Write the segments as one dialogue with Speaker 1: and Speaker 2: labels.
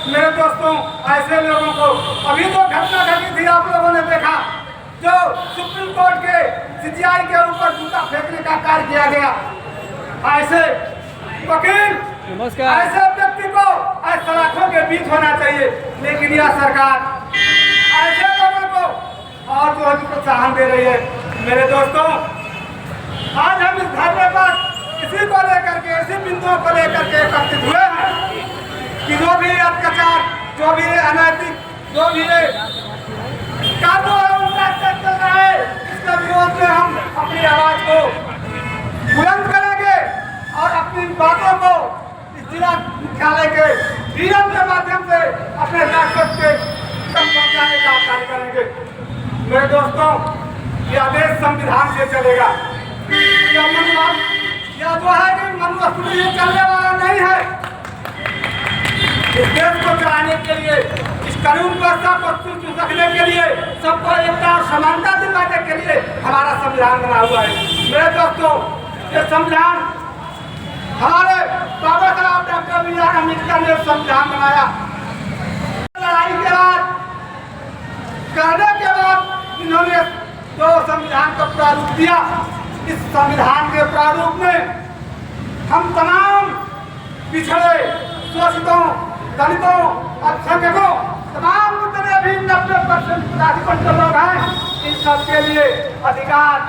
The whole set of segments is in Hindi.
Speaker 1: मेरे दोस्तों, ऐसे लोगों को अभी तो घटना घटी थी, आप लोगों ने देखा, जो सुप्रीम कोर्ट के सीजीआई के ऊपर जूता फेंकने का कार्य किया गया। ऐसे वकील, ऐसे व्यक्ति को सलाखों के बीच होना चाहिए, लेकिन यह सरकार ऐसे लोगों को और जो प्रोत्साहन दे रही है। मेरे दोस्तों, आज हम इस धरने पर इसी को लेकर के, इसी बिंदुओं को लेकर के एकत्रित हुए हैं कि जो भी अत्याचार, जो भी अनैतिक, जो भी कानून चल रहा है, इसके विरोध में हम अपनी आवाज को बुलंद करेंगे और अपनी बातों को इस जिला मुख्यालय के डीएम के माध्यम से अपने राष्ट्र के तक पहुंचाने का कार्य करेंगे। मेरे दोस्तों, यह देश संविधान से चलेगा। यह जो है कि मनुवाद से चलने वाला नहीं है। इस देश को चलाने के लिए, इस कानून व्यवस्था को रखने के लिए, सबको एकता और समानता दिलाने के लिए हमारा संविधान बना हुआ है। मेरे दोस्तों, ये संविधान हमारे बाबा साहब डॉक्टर बी आर अम्बेडकर ने संविधान बनाया। लड़ाई के बाद, करने के बाद इन्होंने जो संविधान का प्रारूप दिया, इस संविधान के प्रारूप में हम तमाम पिछड़े, शोषितों, दलितों, अल्पसंख्यकों, तमाम जितने भी 90% लोग हैं, इन सबके लिए अधिकार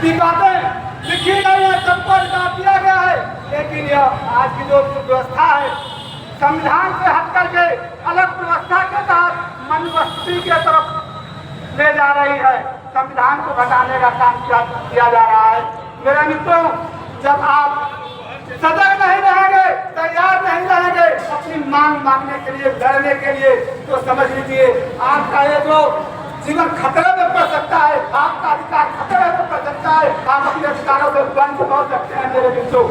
Speaker 1: की बातें लिखी गई है, सबको अधिकार दिया गया है। लेकिन यह आज की जो व्यवस्था है, संविधान से हट करके अलग व्यवस्था के तहत मनुवादी के तरफ ले जा रही है। संविधान को घटाने का काम किया जा रहा है। मेरे मित्रों, जब आप सजग नहीं रहेंगे, तैयार नहीं रहेंगे अपनी मांग मांगने के लिए, लड़ने के लिए, तो समझ लीजिए आपका ये जो जीवन खतरे में पड़ सकता है, आपका अधिकार खतरे में पड़ सकता है, आप अपने अधिकारों से वंचित हो सकते हैं। मेरे मित्रों,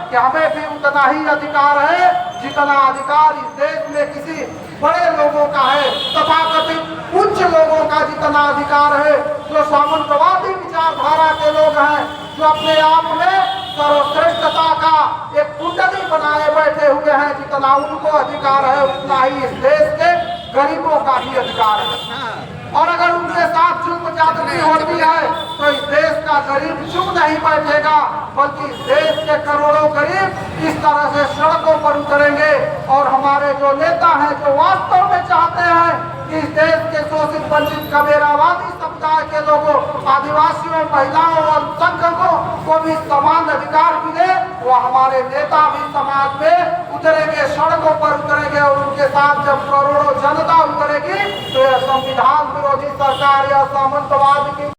Speaker 1: कि हमें भी उतना ही अधिकार है जितना अधिकार इस देश में किसी बड़े लोगों का है, तथाकथित उच्च लोगों का जितना अधिकार है, जो सामंतवादी विचारधारा के लोग हैं, जो अपने आप में सर्वश्रेष्ठता का एक कुंडली बनाए बैठे हुए हैं, जितना उनको अधिकार है उतना ही इस देश के गरीबों का भी अधिकार है। और अगर उनके साथ जुल्म ज्यादती होती है तो इस देश का गरीब चुप नहीं बैठेगा, बल्कि इस देश के करोड़ों गरीब इस तरह से सड़कों पर उतरेंगे। और हमारे जो नेता हैं, जो वास्तव में चाहते हैं कि इस देश के शोषित, वंचित, कबीरावादी समुदाय के लोगों, आदिवासियों, महिलाओं और अल्पसंख्यकों को भी समान अधिकार मिले, वो हमारे नेता भी समाज में उतरेंगे, सड़कों पर उतरेंगे। और उनके साथ जब करोड़ों जनता उतरेगी तो यह संविधान विरोधी सरकार या सामंतवाद की